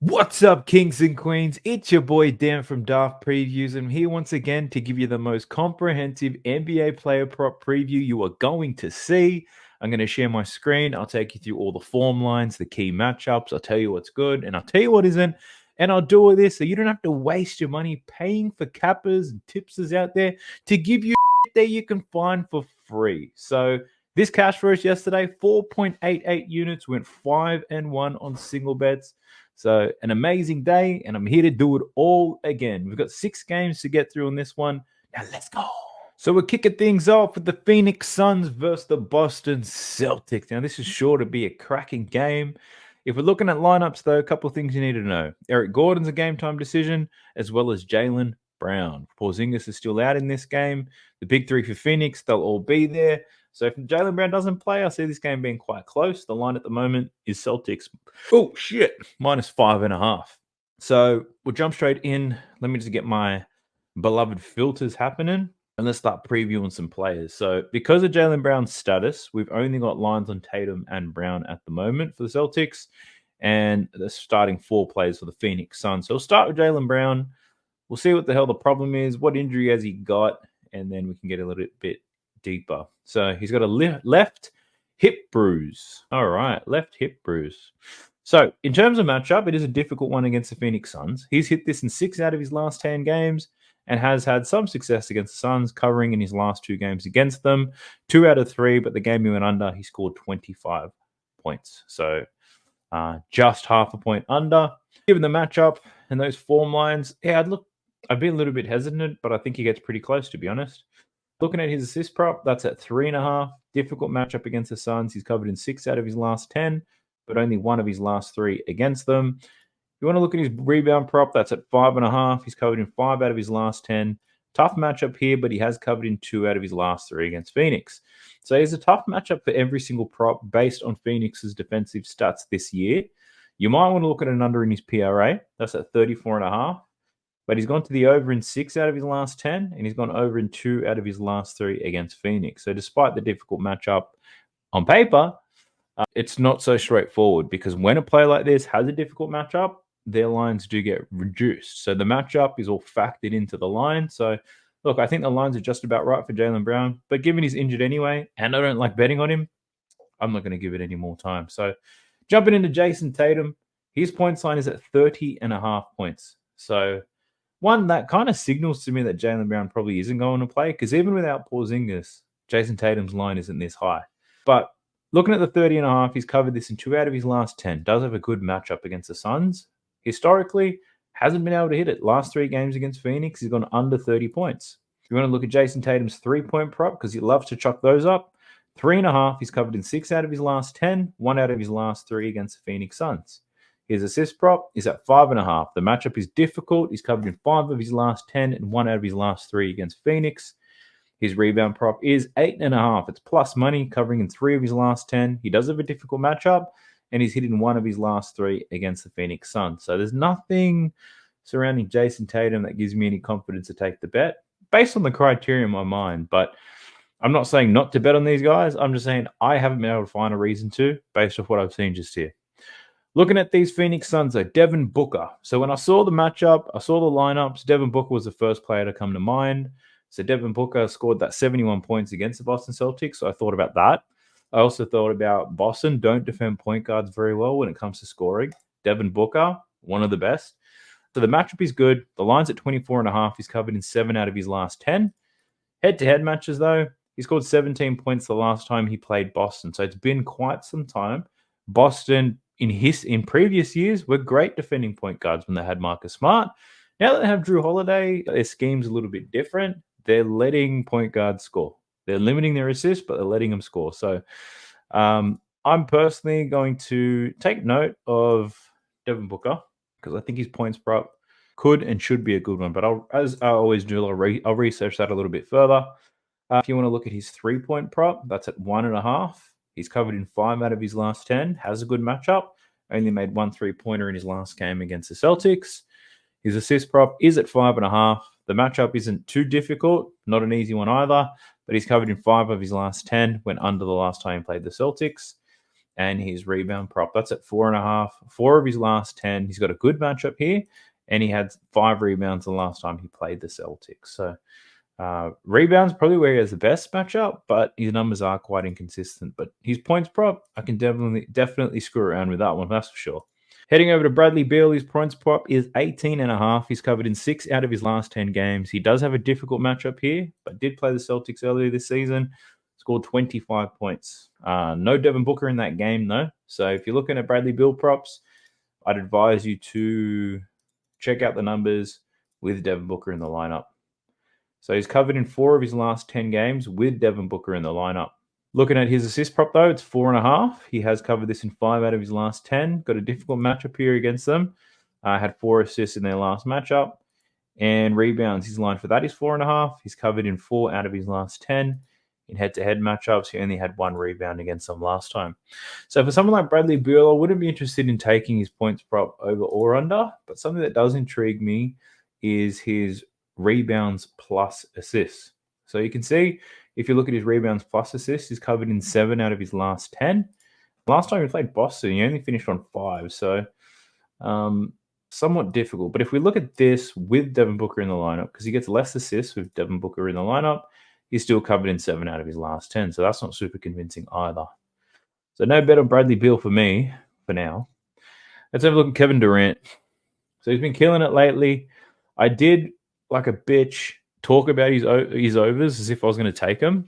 What's up, kings and queens? It's your boy Dan from Daft Previews. I'm here once again to give you the most comprehensive NBA player prop preview you are going to see. I'm going to share my screen. I'll take you through all the form lines, the key matchups. I'll tell you what's good and I'll tell you what isn't. And I'll do all this so you don't have to waste your money paying for cappers and tipsters out there to give you that you can find for free. So this cash for us yesterday, 4.88 units, went 5-1 on single bets. So an amazing day, and I'm here to do it all again. We've got 6 games to get through on this one. Now let's go. So we're kicking things off with the Phoenix Suns versus the Boston Celtics. Now this is sure to be a cracking game. If we're looking at lineups, though, a couple of things you need to know. Eric Gordon's a game-time decision, as well as Jaylen Brown. Porzingis is still out in this game. The big three for Phoenix, they'll all be there. So if Jaylen Brown doesn't play, I see this game being quite close. The line at the moment is Celtics. Oh, shit. -5.5. So we'll jump straight in. Let me just get my beloved filters happening. And let's start previewing some players. So because of Jaylen Brown's status, we've only got lines on Tatum and Brown at the moment for the Celtics. And the starting 4 players for the Phoenix Suns. So we'll start with Jaylen Brown. We'll see what the hell the problem is. What injury has he got? And then we can get a little bit deeper. So he's got a left hip bruise. All right, left hip bruise. So in terms of matchup, it is a difficult one against the Phoenix Suns. He's hit this in 6 out of his last 10 games and has had some success against the Suns, covering in his last 2 games against them. 2 out of 3, but the game he went under, he scored 25 points. So just half a point under. Given the matchup and those form lines, yeah, I'd be a little bit hesitant, but I think he gets pretty close, to be honest. Looking at his assist prop, that's at 3.5. Difficult matchup against the Suns. He's covered in 6 out of his last 10, but only 1 of his last 3 against them. If you want to look at his rebound prop, that's at 5.5. He's covered in 5 out of his last 10. Tough matchup here, but he has covered in 2 out of his last 3 against Phoenix. So it's a tough matchup for every single prop based on Phoenix's defensive stats this year. You might want to look at an under in his PRA. That's at 34.5. But he's gone to the over in 6 out of his last 10, and he's gone over in 2 out of his last 3 against Phoenix. So despite the difficult matchup on paper, it's not so straightforward, because when a player like this has a difficult matchup, their lines do get reduced. So the matchup is all factored into the line. So look, I think the lines are just about right for Jaylen Brown, but given he's injured anyway, and I don't like betting on him, I'm not going to give it any more time. So jumping into Jason Tatum, his points line is at 30.5 points. So one, that kind of signals to me that Jaylen Brown probably isn't going to play, because even without Porzingis, Jason Tatum's line isn't this high. But looking at the 30.5, he's covered this in 2 out of his last 10. Does have a good matchup against the Suns. Historically, hasn't been able to hit it. Last 3 games against Phoenix, he's gone under 30 points. If you want to look at Jason Tatum's 3-point prop, because he loves to chuck those up, 3.5, he's covered in 6 out of his last 10, 1 out of his last 3 against the Phoenix Suns. His assist prop is at 5.5. The matchup is difficult. He's covered in 5 of his last 10 and 1 out of his last 3 against Phoenix. His rebound prop is 8.5. It's plus money, covering in 3 of his last 10. He does have a difficult matchup, and he's hit in 1 of his last 3 against the Phoenix Suns. So there's nothing surrounding Jason Tatum that gives me any confidence to take the bet, based on the criteria in my mind. But I'm not saying not to bet on these guys. I'm just saying I haven't been able to find a reason to, based off what I've seen just here. Looking at these Phoenix Suns, though, Devin Booker. So when I saw the matchup, I saw the lineups, Devin Booker was the first player to come to mind. So Devin Booker scored that 71 points against the Boston Celtics, so I thought about that. I also thought about Boston don't defend point guards very well when it comes to scoring. Devin Booker, one of the best. So the matchup is good. The line's at 24.5. He's covered in 7 out of his last 10. Head-to-head matches, though, he scored 17 points the last time he played Boston. So it's been quite some time. Boston, in previous years, were great defending point guards when they had Marcus Smart. Now that they have Drew Holiday, their scheme's a little bit different. They're letting point guards score. They're limiting their assists, but they're letting them score. So I'm personally going to take note of Devin Booker, because I think his points prop could and should be a good one. But as I always do, I'll research that a little bit further. If you want to look at his 3-point prop, that's at 1.5. He's covered in 5 out of his last 10. Has a good matchup. Only made 1 3-pointer in his last game against the Celtics. His assist prop is at 5.5. The matchup isn't too difficult. Not an easy one either. But he's covered in 5 of his last 10. Went under the last time he played the Celtics. and his rebound prop. That's at 4.5. 4 of his last 10. He's got a good matchup here, and he had 5 rebounds the last time he played the Celtics. So rebounds probably where he has the best matchup, but his numbers are quite inconsistent. But his points prop, I can definitely screw around with that one, that's for sure. Heading over to Bradley Beal, his points prop is 18.5. He's covered in 6 out of his last 10 games. He does have a difficult matchup here, but did play the Celtics earlier this season. Scored 25 points. No Devin Booker in that game, though. So if you're looking at Bradley Beal props, I'd advise you to check out the numbers with Devin Booker in the lineup. So he's covered in 4 of his last 10 games with Devin Booker in the lineup. Looking at his assist prop, though, it's 4.5. He has covered this in 5 out of his last 10. Got a difficult matchup here against them. Had 4 assists in their last matchup. And rebounds, his line for that is 4.5. He's covered in 4 out of his last 10. In head-to-head matchups, he only had 1 rebound against them last time. So for someone like Bradley Beal, I wouldn't be interested in taking his points prop over or under. But something that does intrigue me is his rebounds plus assists. So you can see, if you look at his rebounds plus assists, he's covered in 7 out of his last 10. Last time he played Boston, he only finished on 5. So somewhat difficult. But if we look at this with Devin Booker in the lineup, because he gets less assists with Devin Booker in the lineup, he's still covered in 7 out of his last 10. So that's not super convincing either. So no bet on Bradley Beal for me for now. Let's have a look at Kevin Durant. So he's been killing it lately. I did, like a bitch, talk about his overs as if I was going to take them.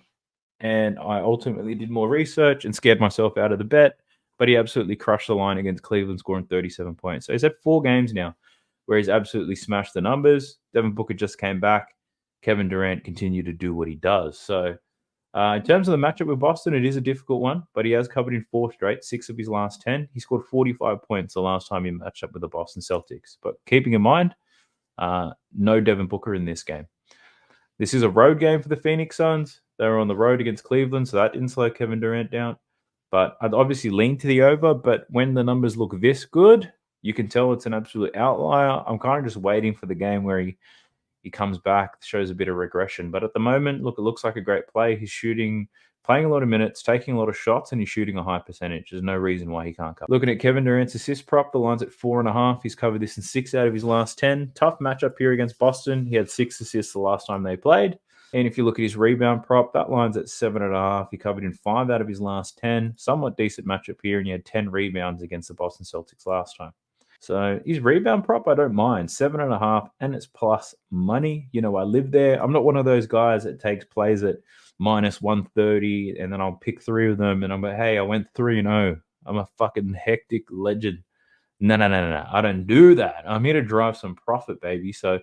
And I ultimately did more research and scared myself out of the bet. But he absolutely crushed the line against Cleveland, scoring 37 points. So he's had 4 games now where he's absolutely smashed the numbers. Devin Booker just came back. Kevin Durant continued to do what he does. So in terms of the matchup with Boston, it is a difficult one, but he has covered in 4 straight, 6 of his last 10. He scored 45 points the last time he matched up with the Boston Celtics. But keeping in mind, no Devin Booker in this game. This is a road game for the Phoenix Suns. They were on the road against Cleveland, so that didn't slow Kevin Durant down. But I'd obviously lean to the over, but when the numbers look this good, you can tell it's an absolute outlier. I'm kind of just waiting for the game where he comes back, shows a bit of regression. But at the moment, look, it looks like a great play. He's playing a lot of minutes, taking a lot of shots, and he's shooting a high percentage. There's no reason why he can't cover. Looking at Kevin Durant's assist prop, the line's at 4.5. He's covered this in 6 out of his last 10. Tough matchup here against Boston. He had 6 assists the last time they played. And if you look at his rebound prop, that line's at 7.5. He covered in 5 out of his last 10. Somewhat decent matchup here, and he had 10 rebounds against the Boston Celtics last time. So his rebound prop, I don't mind. 7.5, and it's plus money. You know, I live there. I'm not one of those guys that takes plays at minus 130, and then I'll pick 3 of them, and I'm like, hey, I went 3-0. I'm a fucking hectic legend. No. I don't do that. I'm here to drive some profit, baby. So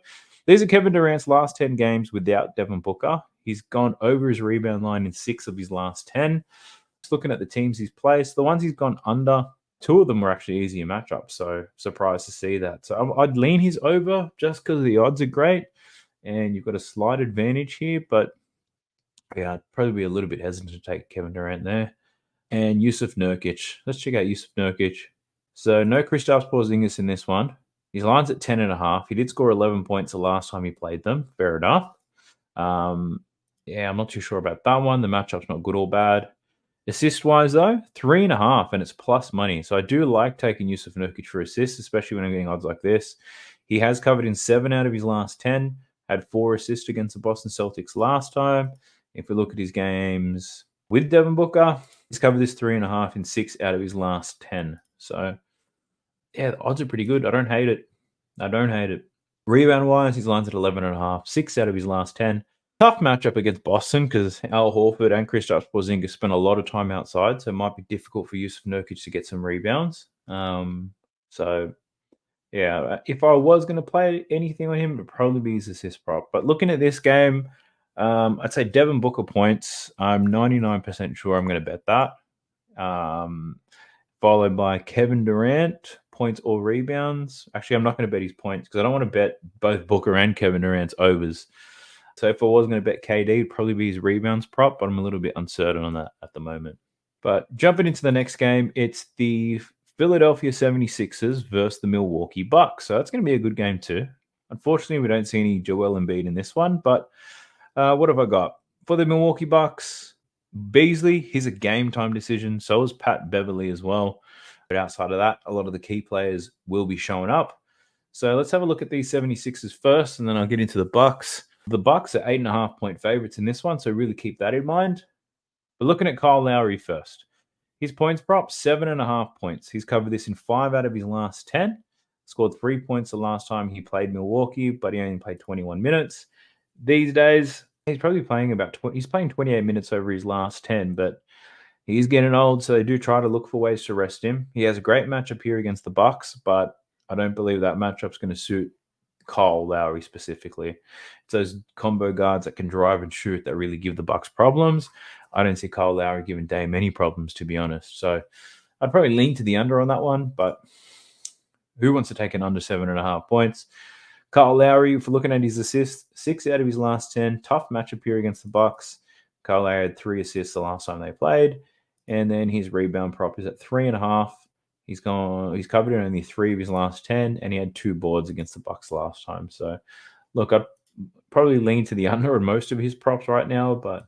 these are Kevin Durant's last 10 games without Devin Booker. He's gone over his rebound line in 6 of his last 10. Just looking at the teams he's placed, the ones he's gone under, 2 of them were actually easier matchups, so surprised to see that. So I'd lean his over just because the odds are great, and you've got a slight advantage here, but yeah, I'd probably be a little bit hesitant to take Kevin Durant there. And Yusuf Nurkic. Let's check out Yusuf Nurkic. So no Kristaps Porzingis in this one. His line's at 10.5. He did score 11 points the last time he played them. Fair enough. Yeah, I'm not too sure about that one. The matchup's not good or bad. Assist-wise, though, 3.5, and it's plus money. So I do like taking Yusuf Nurkic for assists, especially when I'm getting odds like this. He has covered in 7 out of his last 10, had 4 assists against the Boston Celtics last time. If we look at his games with Devin Booker, he's covered this 3.5 in 6 out of his last 10. So, yeah, the odds are pretty good. I don't hate it. Rebound-wise, his line's at 11.5, 6 out of his last 10. Tough matchup against Boston because Al Horford and Kristaps Porzingis spent a lot of time outside, so it might be difficult for Yusuf Nurkic to get some rebounds. So, yeah, if I was going to play anything on him, it would probably be his assist prop. But looking at this game, I'd say Devin Booker points. I'm 99% sure I'm going to bet that. Followed by Kevin Durant, points or rebounds. Actually, I'm not going to bet his points because I don't want to bet both Booker and Kevin Durant's overs. So if I was going to bet KD, it'd probably be his rebounds prop, but I'm a little bit uncertain on that at the moment. But jumping into the next game, it's the Philadelphia 76ers versus the Milwaukee Bucks. So that's going to be a good game too. Unfortunately, we don't see any Joel Embiid in this one, but what have I got? For the Milwaukee Bucks, Beasley, he's a game time decision. So is Pat Beverly as well. But outside of that, a lot of the key players will be showing up. So let's have a look at these 76ers first, and then I'll get into the Bucks. The Bucks are 8.5-point favorites in this one, so really keep that in mind. But looking at Kyle Lowry first. His points prop, 7.5 points. He's covered this in 5 out of his last 10. Scored 3 points the last time he played Milwaukee, but he only played 21 minutes. These days, he's probably playing he's playing 28 minutes over his last 10, but he's getting old, so they do try to look for ways to rest him. He has a great matchup here against the Bucks, but I don't believe that matchup's going to suit Kyle Lowry specifically. It's those combo guards that can drive and shoot that really give the Bucks problems. I don't see Kyle Lowry giving Dame any problems, to be honest. So I'd probably lean to the under on that one, but who wants to take an under 7.5 points? Kyle Lowry, if we're looking at his assists, 6 out of his last 10. Tough matchup here against the Bucks. Kyle Lowry had 3 assists the last time they played. And then his rebound prop is at 3.5. He's covered in only 3 of his last 10, and he had 2 boards against the Bucks last time. So, look, I'd probably lean to the under on most of his props right now, but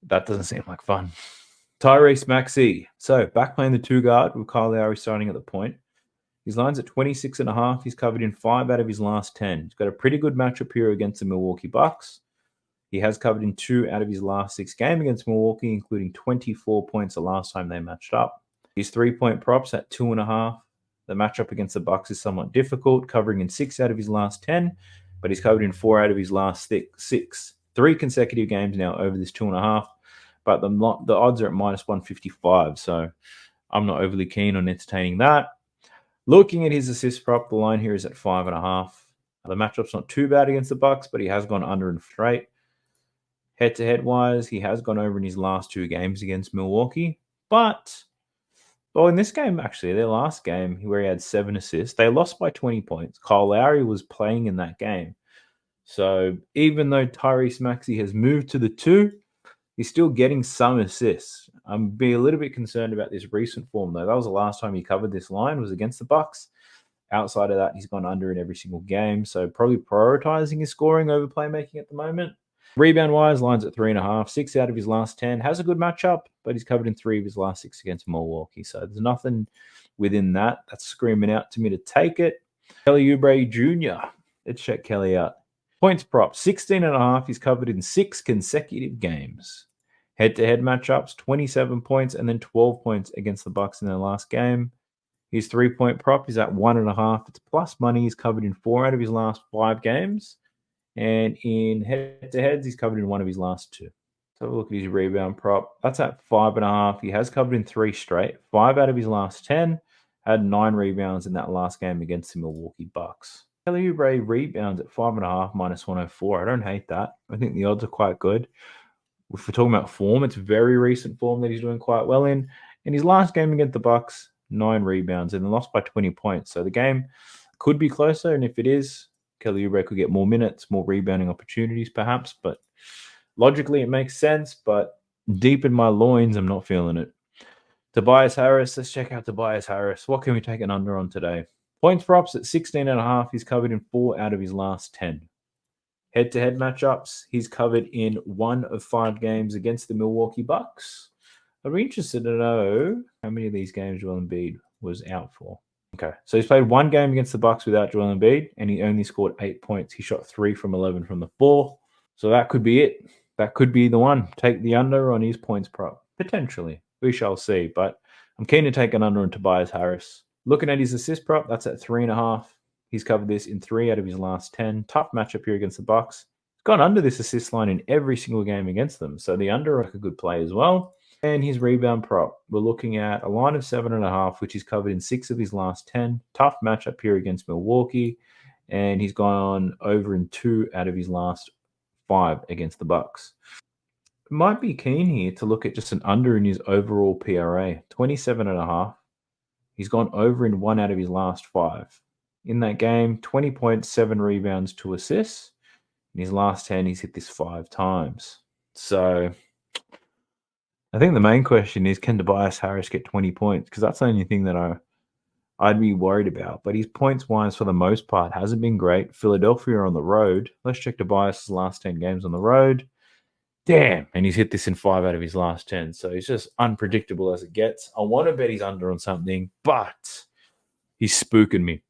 that doesn't seem like fun. Tyrese Maxey. So, back playing the 2 guard with Kyle Lowry starting at the point. His line's at 26.5. He's covered in 5 out of his last 10. He's got a pretty good matchup here against the Milwaukee Bucks. He has covered in 2 out of his last 6 games against Milwaukee, including 24 points the last time they matched up. His 3-point props at 2.5. The matchup against the Bucks is somewhat difficult, covering in 6 out of his last 10, but he's covered in 4 out of his last 6. 3 consecutive games now over this 2.5, but the odds are at minus 155, so I'm not overly keen on entertaining that. Looking at his assist prop, the line here is at 5.5. The matchup's not too bad against the Bucks, but he has gone under and straight. Head-to-head wise, he has gone over in his last 2 games against Milwaukee. But, well, in this game, actually, their last game where he had 7 assists, they lost by 20 points. Kyle Lowry was playing in that game. So even though Tyrese Maxey has moved to the 2, he's still getting some assists. I'm being a little bit concerned about this recent form, though. That was the last time he covered this line, was against the Bucks. Outside of that, he's gone under in every single game. So probably prioritizing his scoring over playmaking at the moment. Rebound-wise, line's at 3.5. 6 out of his last 10. Has a good matchup, but he's covered in 3 of his last 6 against Milwaukee. So there's nothing within that that's screaming out to me to take it. Kelly Oubre Jr. Let's check Kelly out. Points prop, 16.5. He's covered in 6 consecutive games. Head-to-head matchups, 27 points and then 12 points against the Bucks in their last game. His 3-point prop is at 1.5. It's plus money. He's covered in 4 out of his last 5 games. And in head-to-heads, he's covered in 1 of his last 2. So have a look at his rebound prop. That's at 5.5. He has covered in 3 straight. 5 out of his last 10. Had 9 rebounds in that last game against the Milwaukee Bucks. Kelly Oubre rebounds at 5.5 minus 104. I don't hate that. I think the odds are quite good. If we're talking about form, it's very recent form that he's doing quite well in. In his last game against the Bucks, 9 rebounds and lost by 20 points. So the game could be closer, and if it is, Kelly Oubre could get more minutes, more rebounding opportunities perhaps, but logically it makes sense, but deep in my loins, I'm not feeling it. Tobias Harris, let's check out Tobias Harris. What can we take an under on today? Points props at 16.5. He's covered in 4 out of his last 10. Head-to-head matchups, he's covered in 1 of 5 games against the Milwaukee Bucks. I'd be interested to know how many of these games Joel Embiid was out for. Okay, so he's played 1 game against the Bucks without Joel Embiid, and he only scored 8 points. He shot 3 from 11 from the floor. So that could be it. That could be the one. Take the under on his points prop. Potentially. We shall see. But I'm keen to take an under on Tobias Harris. Looking at his assist prop, that's at 3.5. He's covered this in 3 out of his last 10. Tough matchup here against the Bucks. He's gone under this assist line in every single game against them. So the under are a good play as well. And his rebound prop, we're looking at a line of 7.5, which he's covered in 6 of his last 10. Tough matchup here against Milwaukee. And he's gone over in 2 out of his last 5 against the Bucks. Might be keen here to look at just an under in his overall PRA, 27.5. He's gone over in 1 out of his last 5. In that game, 20 points, 7 rebounds, 2 assists. In his last 10, he's hit this 5 times. So I think the main question is, can Tobias Harris get 20 points? Because that's the only thing that I'd be worried about. But his points-wise, for the most part, hasn't been great. Philadelphia on the road. Let's check Tobias' last 10 games on the road. Damn. And he's hit this in 5 out of his last 10. So he's just unpredictable as it gets. I want to bet he's under on something, but he's spooking me.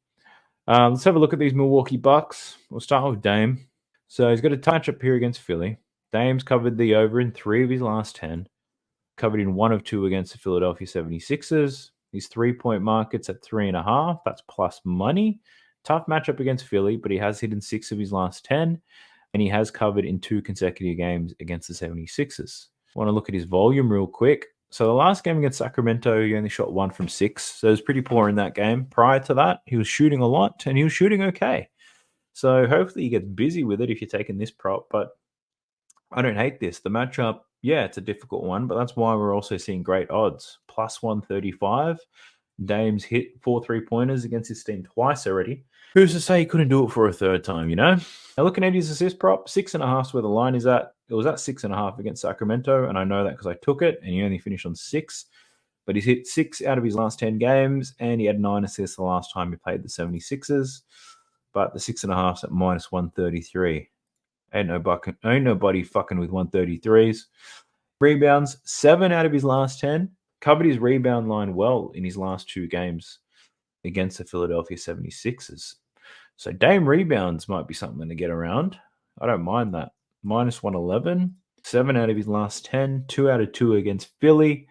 Let's have a look at these Milwaukee Bucks. We'll start with Dame. So he's got a matchup here against Philly. Dame's covered the over in 3 of his last 10. Covered in 1 of 2 against the Philadelphia 76ers. His 3-point market's at 3.5. That's plus money. Tough matchup against Philly, but he has hit in 6 of his last 10. And he has covered in 2 consecutive games against the 76ers. I want to look at his volume real quick. So the last game against Sacramento, he only shot 1 from 6. So it was pretty poor in that game. Prior to that, he was shooting a lot, and he was shooting okay. So hopefully he gets busy with it if you're taking this prop. But I don't hate this. The matchup, yeah, it's a difficult one, but that's why we're also seeing great odds. Plus 135. Dame's hit 4 3-pointers against his team twice already. Who's to say he couldn't do it for a third time, you know? Now, looking at his assist prop, 6.5 is where the line is at. It was at 6.5 against Sacramento, and I know that because I took it, and he only finished on 6. But he's hit 6 out of his last 10 games, and he had 9 assists the last time he played the 76ers. But the 6.5's at minus 133. Ain't nobody fucking with 133s. Rebounds, 7 out of his last 10. Covered his rebound line well in his last 2 games against the Philadelphia 76ers. So Dame rebounds might be something to get around. I don't mind that. Minus 111. 7 out of his last 10. 2 out of 2 against Philly.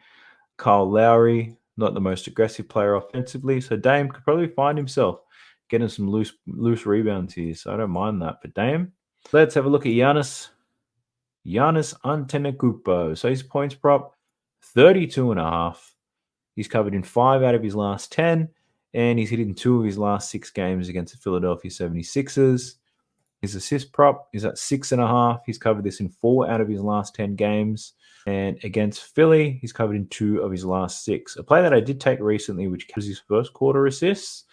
Kyle Lowry, not the most aggressive player offensively. So Dame could probably find himself getting some loose rebounds here. So I don't mind that. But Dame, let's have a look at Giannis. Giannis Antetokounmpo. So his points prop, 32.5. He's covered in 5 out of his last 10. And he's hit in 2 of his last 6 games against the Philadelphia 76ers. His assist prop is at 6.5. He's covered this in 4 out of his last 10 games. And against Philly, he's covered in 2 of his last 6. A play that I did take recently, which was his first quarter assists,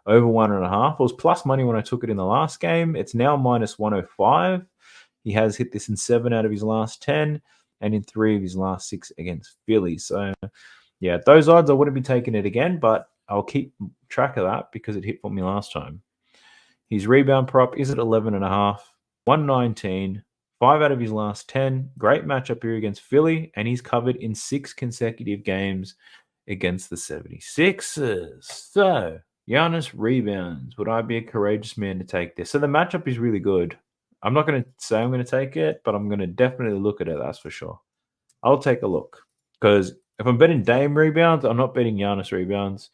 over 1.5. It was plus money when I took it in the last game. It's now minus 105. He has hit this in 7 out of his last 10 and in 3 of his last 6 against Philly. So, yeah, those odds, I wouldn't be taking it again, but I'll keep track of that because it hit for me last time. His rebound prop is at 11.5, 119, 5 out of his last 10. Great matchup here against Philly, and he's covered in 6 consecutive games against the 76ers. So, Giannis rebounds. Would I be a courageous man to take this? So the matchup is really good. I'm not going to say I'm going to take it, but I'm going to definitely look at it, that's for sure. I'll take a look. Because if I'm betting Dame rebounds, I'm not betting Giannis rebounds.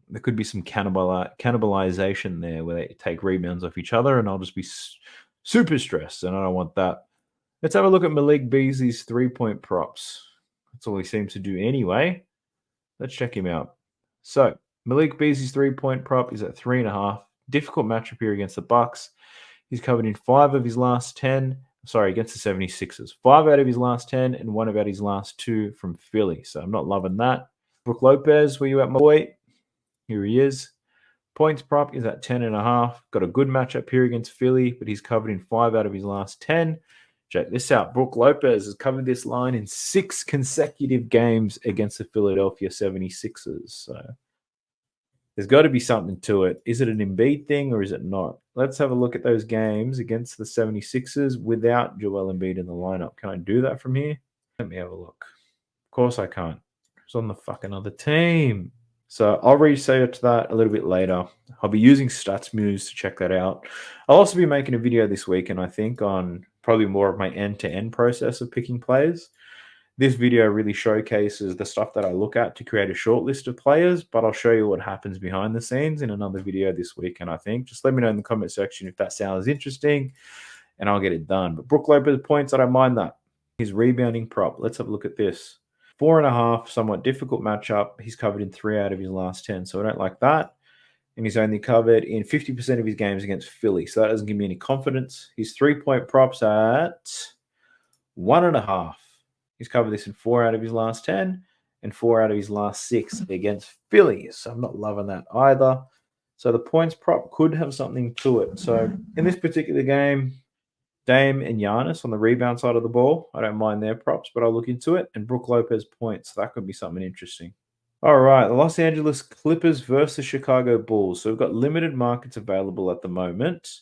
There could be some cannibalization there where they take rebounds off each other, and I'll just be super stressed, and I don't want that. Let's have a look at Malik Beasley's 3-point props. That's all he seems to do anyway. Let's check him out. So, Malik Beasley's 3-point prop is at 3.5. Difficult matchup here against the Bucks. He's covered in 5 of his last 10. Sorry, against the 76ers. 5 out of his last 10 and 1 out of his last 2 from Philly. So I'm not loving that. Brook Lopez, where you at, my boy? Here he is. Points prop is at 10.5. Got a good matchup here against Philly, but he's covered in 5 out of his last 10. Check this out. Brook Lopez has covered this line in 6 consecutive games against the Philadelphia 76ers. So there's got to be something to it. Is it an Embiid thing or is it not? Let's have a look at those games against the 76ers without Joel Embiid in the lineup. Can I do that from here? Let me have a look. Of course I can't. It's on the fucking other team. So I'll research that a little bit later. I'll be using StatsMuse to check that out. I'll also be making a video this weekend, I think, on probably more of my end-to-end process of picking players. This video really showcases the stuff that I look at to create a short list of players, but I'll show you what happens behind the scenes in another video this weekend, I think. Just let me know in the comment section if that sounds interesting, and I'll get it done. But Brook Lopez points, I don't mind that. His rebounding prop. Let's have a look at this. 4.5, somewhat difficult matchup. He's covered in 3 out of his last 10, so I don't like that. And he's only covered in 50% of his games against Philly, so that doesn't give me any confidence. His 3-point props at 1.5. He's covered this in 4 out of his last 10 and 4 out of his last 6 against Philly, so I'm not loving that either. So the points prop could have something to it. So in this particular game, Dame and Giannis on the rebound side of the ball. I don't mind their props, but I'll look into it. And Brook Lopez points. So that could be something interesting. All right, the Los Angeles Clippers versus Chicago Bulls. So we've got limited markets available at the moment.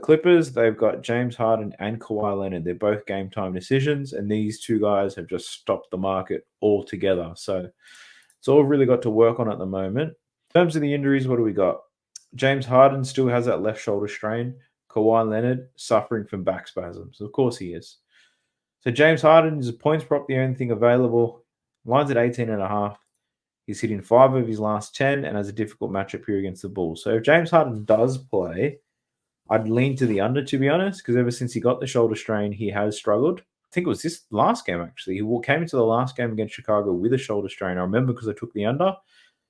Clippers, they've got James Harden and Kawhi Leonard. They're both game time decisions, and these two guys have just stopped the market altogether. So it's all really got to work on at the moment. In terms of the injuries, what do we got? James Harden still has that left shoulder strain. Kawhi Leonard suffering from back spasms. Of course he is. So James Harden is a points prop, the only thing available. Lines at 18.5. He's hitting 5 of his last 10 and has a difficult matchup here against the Bulls. So if James Harden does play, I'd lean to the under, to be honest, because ever since he got the shoulder strain, he has struggled. I think it was this last game, actually. He came into the last game against Chicago with a shoulder strain. I remember because I took the under.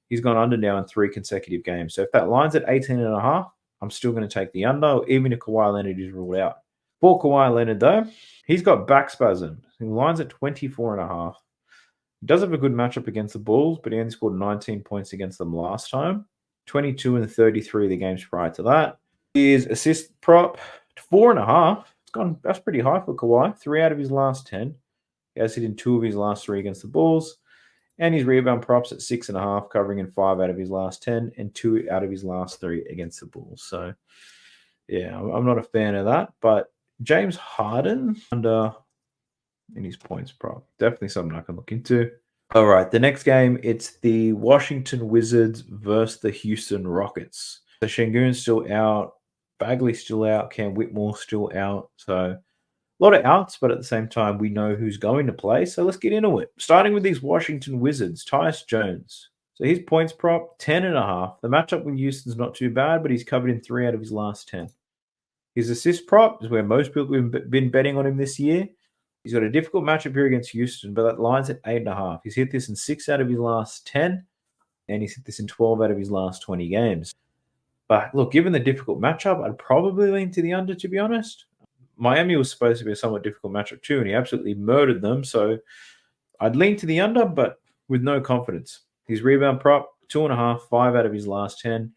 He's gone under now in 3 consecutive games. So if that line's at 18.5, I'm still going to take the under, even if Kawhi Leonard is ruled out. For Kawhi Leonard, though, he's got back spasms. He lines at 24.5. He does have a good matchup against the Bulls, but he only scored 19 points against them last time. 22 and 33 the games prior to that. His assist prop, 4.5. It's gone. That's pretty high for Kawhi. 3 out of his last 10. He has hit in 2 of his last 3 against the Bulls. And his rebound props at 6.5, covering in 5 out of his last 10 and 2 out of his last 3 against the Bulls. So, yeah, I'm not a fan of that. But James Harden under in his points prop. Definitely something I can look into. All right, the next game, it's the Washington Wizards versus the Houston Rockets. So Şengün's still out, Bagley's still out, Cam Whitmore's still out. So a lot of outs, but at the same time, we know who's going to play. So let's get into it. Starting with these Washington Wizards, Tyus Jones. So his points prop, 10.5. The matchup with Houston's not too bad, but he's covered in 3 out of his last 10. His assist prop is where most people have been betting on him this year. He's got a difficult matchup here against Houston, but that line's at 8.5. He's hit this in 6 out of his last 10, and he's hit this in 12 out of his last 20 games. But look, given the difficult matchup, I'd probably lean to the under, to be honest. Miami was supposed to be a somewhat difficult matchup too, and he absolutely murdered them. So I'd lean to the under, but with no confidence. His rebound prop, 2.5, 5 out of his last 10.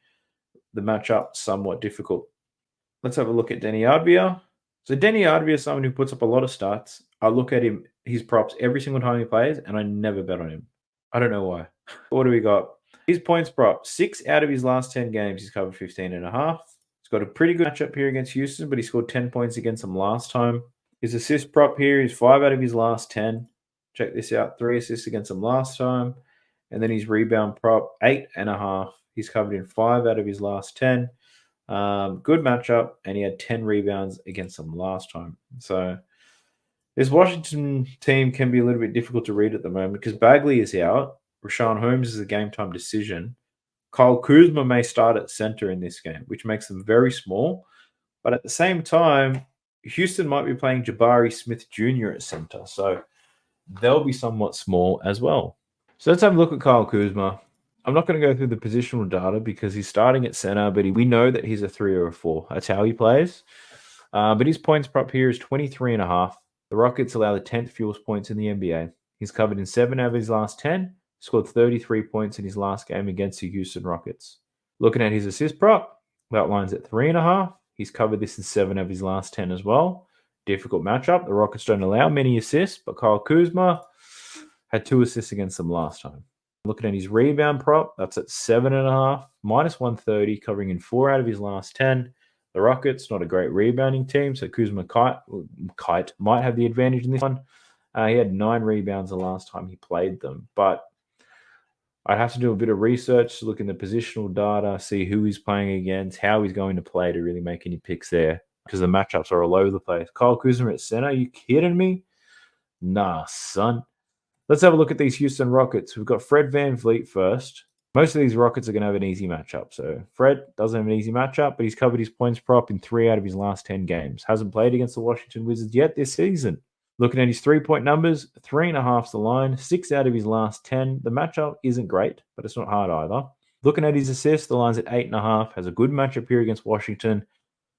The matchup, somewhat difficult. Let's have a look at Denny Advia. So Denny Advia is someone who puts up a lot of stats. I look at his props every single time he plays, and I never bet on him. I don't know why. What do we got? His points prop, 6 out of his last 10 games, he's covered 15.5. He's got a pretty good matchup here against Houston, but he scored 10 points against them last time. His assist prop here is 5 out of his last 10. Check this out, 3 assists against them last time. And then his rebound prop, 8.5. He's covered in 5 out of his last 10. Good matchup, and he had 10 rebounds against them last time. So this Washington team can be a little bit difficult to read at the moment because Bagley is out. Rashawn Holmes is a game-time decision. Kyle Kuzma may start at center in this game, which makes them very small. But at the same time, Houston might be playing Jabari Smith Jr. at center, so they'll be somewhat small as well. So let's have a look at Kyle Kuzma. I'm not going to go through the positional data because he's starting at center, but we know that he's a 3 or a 4. That's how he plays. But his points prop here is 23.5. The Rockets allow the 10th fewest points in the NBA. He's covered in 7 out of his last 10, scored 33 points in his last game against the Houston Rockets. Looking at his assist prop, that line's at 3.5. He's covered this in 7 of his last 10 as well. Difficult matchup. The Rockets don't allow many assists, but Kyle Kuzma had 2 assists against them last time. Looking at his rebound prop, that's at 7.5, minus 130, covering in 4 out of his last 10. The Rockets, not a great rebounding team, so Kuzma Kite might have the advantage in this one. He had 9 rebounds the last time he played them, but I'd have to do a bit of research, look in the positional data, see who he's playing against, how he's going to play to really make any picks there, because the matchups are all over the place. Kyle Kuzma at center, are you kidding me? Nah, son. Let's have a look at these Houston Rockets. We've got Fred VanVleet first. Most of these Rockets are going to have an easy matchup. So Fred doesn't have an easy matchup, but he's covered his points prop in 3 out of his last 10 games. Hasn't played against the Washington Wizards yet this season. Looking at his 3-point numbers, 3.5's the line, 6 out of his last 10. The matchup isn't great, but it's not hard either. Looking at his assists, the line's at 8.5. Has a good matchup here against Washington.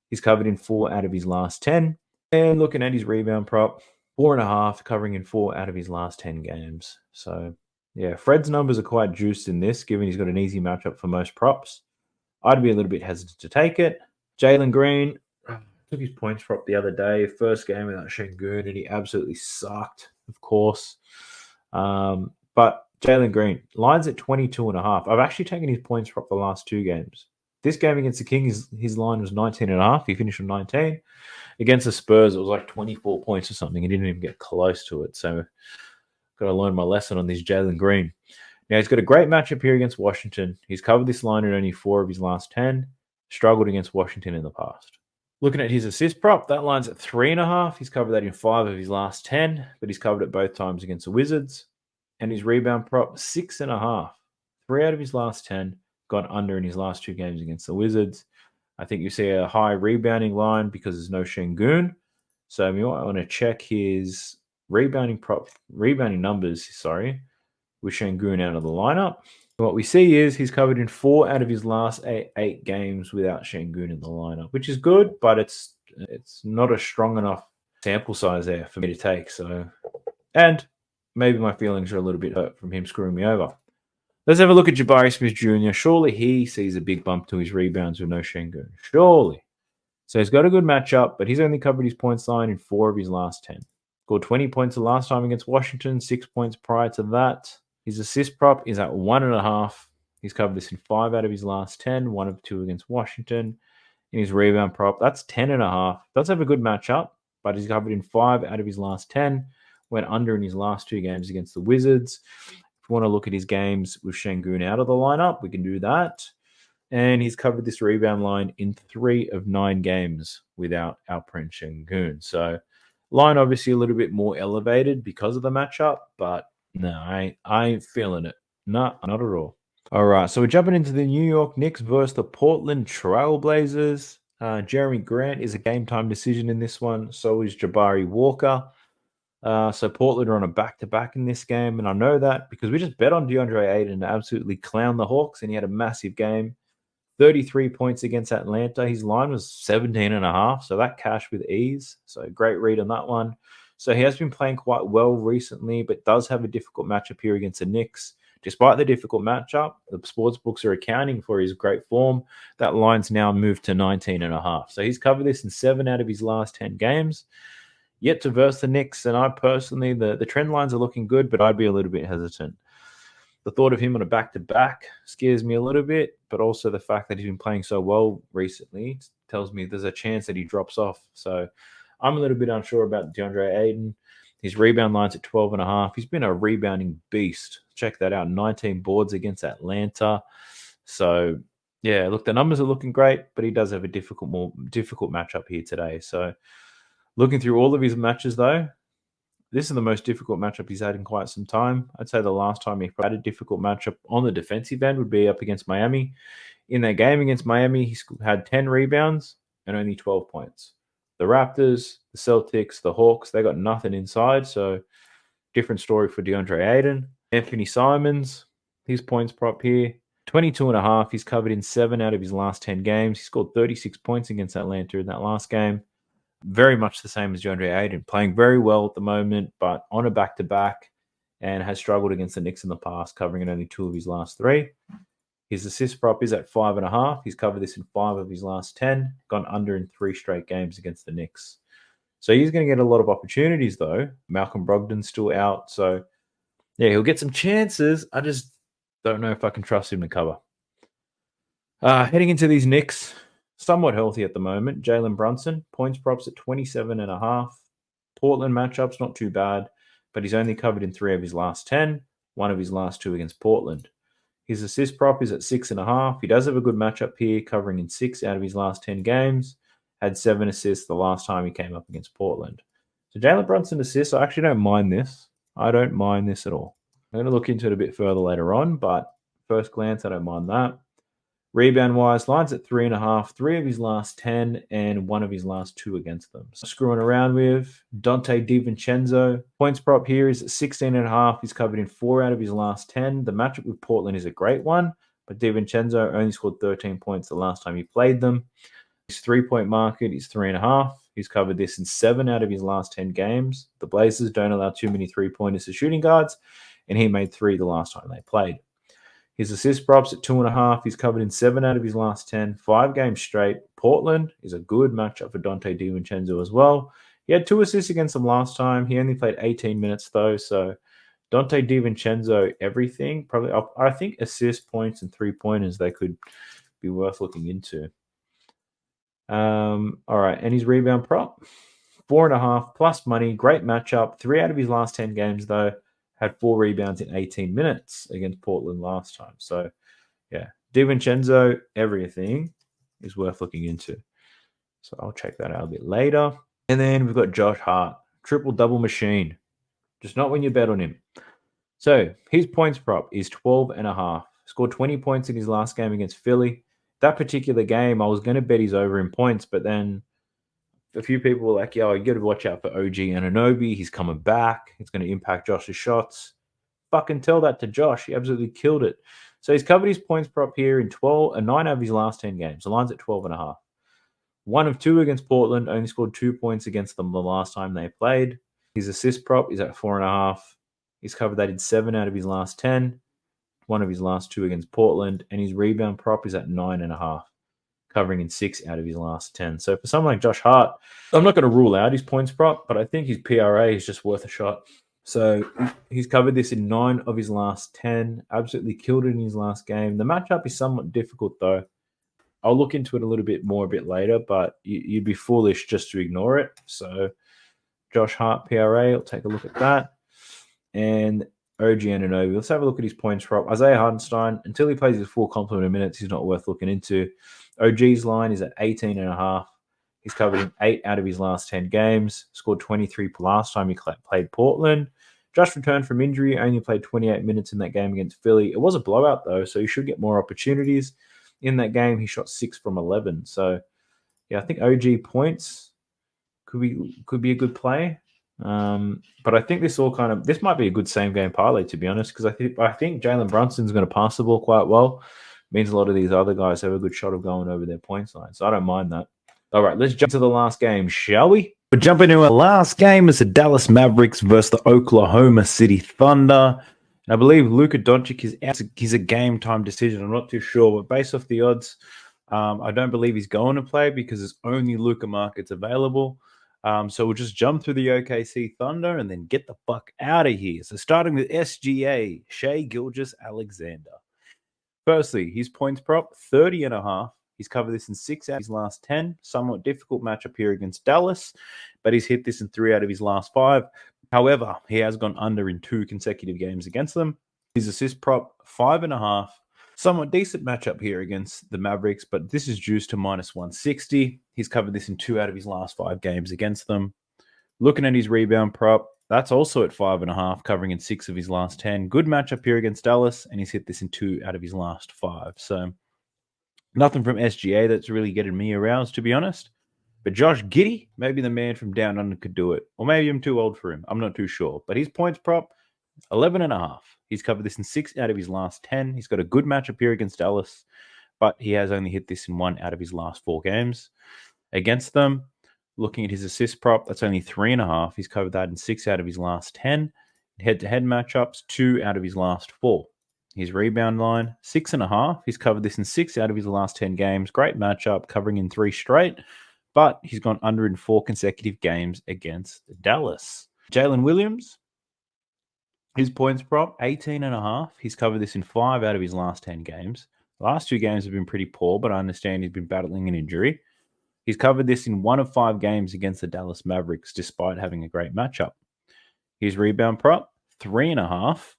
He's covered in 4 out of his last 10. And looking at his rebound prop, 4.5, covering in 4 out of his last 10 games. So, yeah, Fred's numbers are quite juiced in this, given he's got an easy matchup for most props. I'd be a little bit hesitant to take it. Jalen Green took his points prop the other day, first game without Şengün, and he absolutely sucked, of course. But Jalen Green, lines at 22.5. I've actually taken his points prop the last 2 games. This game against the Kings, his line was 19.5. He finished on 19. Against the Spurs, it was like 24 points or something. He didn't even get close to it. So got to learn my lesson on this Jalen Green. Now, he's got a great matchup here against Washington. He's covered this line in only 4 of his last 10. Struggled against Washington in the past. Looking at his assist prop, that line's at 3.5. He's covered that in 5 of his last 10, but he's covered it both times against the Wizards. And his rebound prop, 6.5. 3 out of his last 10 got under in his last 2 games against the Wizards. I think you see a high rebounding line because there's no Şengün. So you might want to check his rebounding numbers, with Şengün out of the lineup. What we see is he's covered in 4 out of his last 8 games without Şengün in the lineup, which is good, but it's not a strong enough sample size there for me to take. So, and maybe my feelings are a little bit hurt from him screwing me over. Let's have a look at Jabari Smith Jr. Surely he sees a big bump to his rebounds with no Şengün. Surely. So he's got a good matchup, but he's only covered his points line in 4 of his last 10. Scored 20 points the last time against Washington, 6 points prior to that. His assist prop is at 1.5. He's covered this in 5 out of his last 10, 1 of 2 against Washington. In his rebound prop, that's 10.5. Does have a good matchup, but he's covered in 5 out of his last 10. Went under in his last 2 games against the Wizards. If you want to look at his games with Şengün out of the lineup, we can do that. And he's covered this rebound line in 3 of 9 games without Alperen Şengün. So line obviously a little bit more elevated because of the matchup, but no, I ain't feeling it. Not at all. All right, so we're jumping into the New York Knicks versus the Portland Trailblazers. Jeremy Grant is a game time decision in this one. So is Jabari Walker. So Portland are on a back-to-back in this game, and I know that because we just bet on DeAndre Ayton to absolutely clown the Hawks, and he had a massive game. 33 points against Atlanta. His line was 17.5, so that cashed with ease. So great read on that one. So he has been playing quite well recently, but does have a difficult matchup here against the Knicks. Despite the difficult matchup, the sportsbooks are accounting for his great form. That line's now moved to 19.5. So he's covered this in 7 out of his last 10 games. Yet to verse the Knicks, and I personally, the trend lines are looking good, but I'd be a little bit hesitant. The thought of him on a back-to-back scares me a little bit, but also the fact that he's been playing so well recently tells me there's a chance that he drops off. So I'm a little bit unsure about DeAndre Ayton. His rebound line's at 12.5. He's been a rebounding beast. Check that out. 19 boards against Atlanta. So, yeah, look, the numbers are looking great, but he does have a more difficult matchup here today. So looking through all of his matches, though, this is the most difficult matchup he's had in quite some time. I'd say the last time he had a difficult matchup on the defensive end would be up against Miami. In that game against Miami, he had 10 rebounds and only 12 points. The Raptors, the Celtics, the Hawks, they got nothing inside. So different story for DeAndre Ayton. Anthony Simons, his points prop here, 22.5. He's covered in 7 out of his last 10 games. He scored 36 points against Atlanta in that last game. Very much the same as DeAndre Ayton, playing very well at the moment, but on a back-to-back and has struggled against the Knicks in the past, covering in only 2 of his last 3. His assist prop is at 5.5. He's covered this in 5 of his last 10, gone under in 3 straight games against the Knicks. So he's going to get a lot of opportunities, though. Malcolm Brogdon's still out, so yeah, he'll get some chances. I just don't know if I can trust him to cover. Heading into these Knicks, somewhat healthy at the moment. Jalen Brunson, points props at 27.5. Portland matchups, not too bad, but he's only covered in 3 of his last 10, 1 of his last 2 against Portland. His assist prop is at 6.5. He does have a good matchup here, covering in 6 out of his last 10 games. Had 7 assists the last time he came up against Portland. So Jalen Brunson assists, I actually don't mind this. I don't mind this at all. I'm going to look into it a bit further later on, but first glance, I don't mind that. Rebound-wise, line's at 3.5, 3 of his last 10, and 1 of his last 2 against them. So screwing around with Dante DiVincenzo. Points prop here is at 16.5. He's covered in 4 out of his last 10. The matchup with Portland is a great one, but DiVincenzo only scored 13 points the last time he played them. His 3-point market is 3.5. He's covered this in 7 out of his last 10 games. The Blazers don't allow too many 3-pointers to shooting guards, and he made 3 the last time they played. His assist props at 2.5. He's covered in 7 out of his last 10, 5 games straight. Portland is a good matchup for Dante DiVincenzo as well. He had 2 assists against them last time. He only played 18 minutes though, so Dante DiVincenzo, everything. Probably, I think assist points and 3-pointers, they could be worth looking into. All right, and his rebound prop, 4.5 plus money. Great matchup. 3 out of his last 10 games, though, had 4 rebounds in 18 minutes against Portland last time. So, yeah, DiVincenzo, everything is worth looking into. So I'll check that out a bit later. And then we've got Josh Hart, triple-double machine. Just not when you bet on him. So his points prop is 12.5. Scored 20 points in his last game against Philly. That particular game, I was going to bet he's over in points, but then a few people were like, yo, you got to watch out for OG Anunoby. He's coming back. It's going to impact Josh's shots. Fucking tell that to Josh. He absolutely killed it. So he's covered his points prop here in 9 out of his last 10 games. The line's at 12.5. 1 of 2 against Portland. Only scored 2 points against them the last time they played. His assist prop is at 4.5. He's covered that in 7 out of his last 10. 1 of his last 2 against Portland. And his rebound prop is at 9.5. Covering in 6 out of his last 10. So for someone like Josh Hart, I'm not going to rule out his points prop, but I think his PRA is just worth a shot. So he's covered this in 9 of his last 10. Absolutely killed it in his last game. The matchup is somewhat difficult, though. I'll look into it a little bit more a bit later, but you'd be foolish just to ignore it. So Josh Hart PRA, I'll take a look at that. And OG Anunoby, let's have a look at his points prop. Isaiah Hartenstein, until he plays his full complement of minutes, he's not worth looking into. OG's line is at 18.5. He's covered in 8 out of his last 10 games. Scored 23 last time he played Portland. Just returned from injury, only played 28 minutes in that game against Philly. It was a blowout, though, so he should get more opportunities. In that game, he shot 6 from 11. So, yeah, I think OG points could be a good play. But I think this might be a good same game parlay, to be honest, because I think Jalen Brunson's going to pass the ball quite well. Means a lot of these other guys have a good shot of going over their points line. So I don't mind that. All right, let's jump to the last game, shall we? We're jumping into our last game. It's the Dallas Mavericks versus the Oklahoma City Thunder. And I believe Luka Doncic is out. He's a game time decision. I'm not too sure, but based off the odds, I don't believe he's going to play because there's only Luka markets available. So we'll just jump through the OKC Thunder and then get the fuck out of here. So starting with SGA, Shai Gilgeous-Alexander. Firstly, his points prop, 30.5. He's covered this in 6 out of his last 10. Somewhat difficult matchup here against Dallas, but he's hit this in 3 out of his last 5. However, he has gone under in 2 consecutive games against them. His assist prop, 5.5. Somewhat decent matchup here against the Mavericks, but this is juiced to -160. He's covered this in 2 out of his last 5 games against them. Looking at his rebound prop, that's also at 5.5, covering in 6 of his last 10. Good matchup here against Dallas, and he's hit this in 2 out of his last 5. So nothing from SGA that's really getting me aroused, to be honest. But Josh Giddey, maybe the man from down under could do it. Or maybe I'm too old for him. I'm not too sure. But his points prop, 11.5. He's covered this in 6 out of his last 10. He's got a good matchup here against Dallas, but he has only hit this in 1 out of his last 4 games against them. Looking at his assist prop, that's only 3.5. He's covered that in 6 out of his last 10. Head-to-head matchups, 2 out of his last 4. His rebound line, 6.5. He's covered this in 6 out of his last 10 games. Great matchup, covering in 3 straight, but he's gone under in 4 consecutive games against Dallas. Jalen Williams, his points prop, 18.5. He's covered this in 5 out of his last 10 games. The last 2 games have been pretty poor, but I understand he's been battling an injury. He's covered this in 1 of 5 games against the Dallas Mavericks, despite having a great matchup. His rebound prop, 3.5.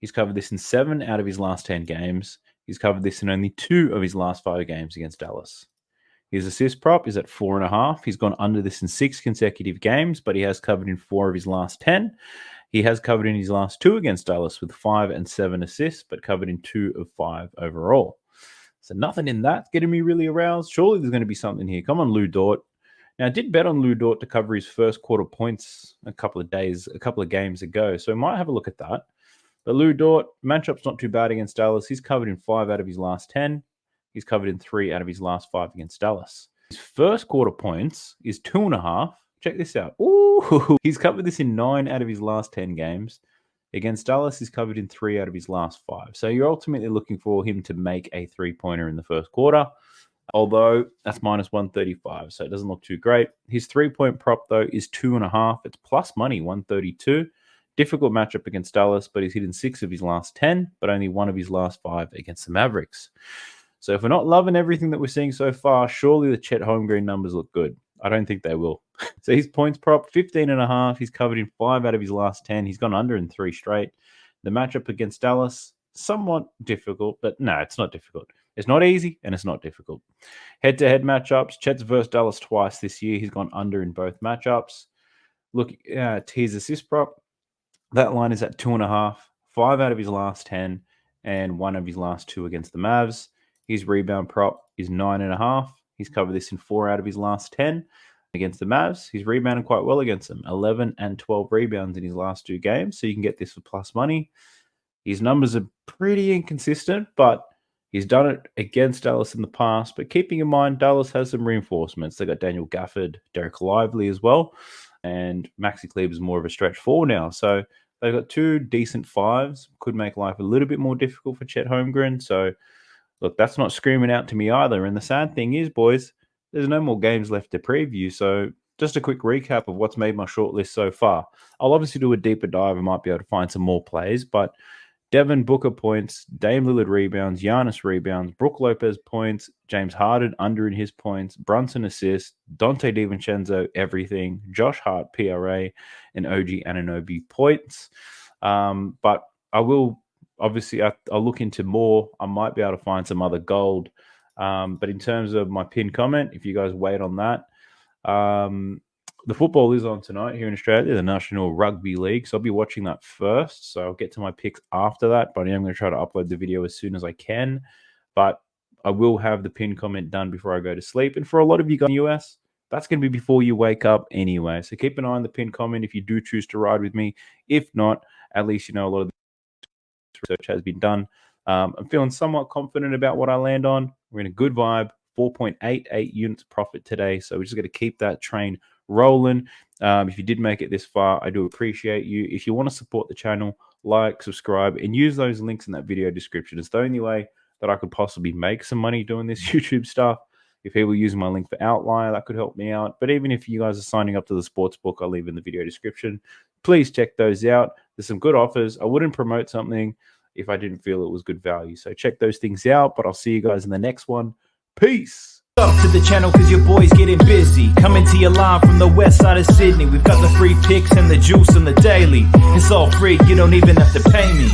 He's covered this in 7 out of his last 10 games. He's covered this in only 2 of his last 5 games against Dallas. His assist prop is at 4.5. He's gone under this in 6 consecutive games, but he has covered in 4 of his last 10. He has covered in his last 2 against Dallas with 5 and 7 assists, but covered in 2 of 5 overall. So nothing in that getting me really aroused. Surely there's going to be something here. Come on, Lou Dort. Now, I did bet on Lou Dort to cover his first quarter points a couple of games ago, so I might have a look at that. But Lou Dort, matchup's not too bad against Dallas. He's covered in 5 out of his last 10. He's covered in 3 out of his last 5 against Dallas. His first quarter points is 2.5. Check this out. Ooh, he's covered this in 9 out of his last 10 games. Against Dallas, he's covered in 3 out of his last 5. So you're ultimately looking for him to make a 3-pointer in the first quarter, although that's -135, so it doesn't look too great. His 3-point prop, though, is 2.5. It's plus money, 132. Difficult matchup against Dallas, but he's hit in 6 of his last 10, but only 1 of his last 5 against the Mavericks. So if we're not loving everything that we're seeing so far, surely the Chet Holmgren numbers look good. I don't think they will. So his points prop, 15.5. He's covered in 5 out of his last 10. He's gone under in 3 straight. The matchup against Dallas, somewhat difficult, but no, it's not difficult. It's not easy, and it's not difficult. Head-to-head matchups, Chet's versus Dallas twice this year. He's gone under in both matchups. Look at his assist prop. That line is at 2.5. 5 out of his last 10, and 1 of his last 2 against the Mavs. His rebound prop is 9.5. He's covered this in 4 out of his last 10 against the Mavs. He's rebounded quite well against them. 11 and 12 rebounds in his last 2 games, so you can get this for plus money. His numbers are pretty inconsistent, but he's done it against Dallas in the past. But keeping in mind, Dallas has some reinforcements. They got Daniel Gafford, Derek Lively as well, and Maxi Kleber is more of a stretch 4 now. So they've got 2 decent 5s. Could make life a little bit more difficult for Chet Holmgren. So, look, that's not screaming out to me either. And the sad thing is, boys, there's no more games left to preview. So just a quick recap of what's made my shortlist so far. I'll obviously do a deeper dive. I might be able to find some more plays, but Devin Booker points, Dame Lillard rebounds, Giannis rebounds, Brook Lopez points, James Harden under in his points, Brunson assists, Dante DiVincenzo everything, Josh Hart PRA, and OG Anunoby points. But I will obviously I'll look into more. I might be able to find some other gold. But in terms of my pinned comment, if you guys wait on that, the football is on tonight here in Australia, the National Rugby League. So I'll be watching that first. So I'll get to my picks after that. But I am going to try to upload the video as soon as I can. But I will have the pinned comment done before I go to sleep. And for a lot of you guys in the US, that's going to be before you wake up anyway. So keep an eye on the pinned comment if you do choose to ride with me. If not, at least you know a lot of the research has been done. I'm feeling somewhat confident about what I land on. We're in a good vibe. 4.88 units profit today. So we're just going to keep that train rolling. If you did make it this far, I do appreciate you. If you want to support the channel, like, subscribe, and use those links in that video description. It's the only way that I could possibly make some money doing this YouTube stuff. If people use my link for Outlier, that could help me out. But even if you guys are signing up to the Sportsbook, I'll leave in the video description. Please check those out. There's some good offers. I wouldn't promote something if I didn't feel it was good value. So check those things out, but I'll see you guys in the next one. Peace. Up to the channel cause your boy's getting busy. Coming to you live from the west side of Sydney. We've got the free picks and the juice on the daily. It's all free, you don't even have to pay me.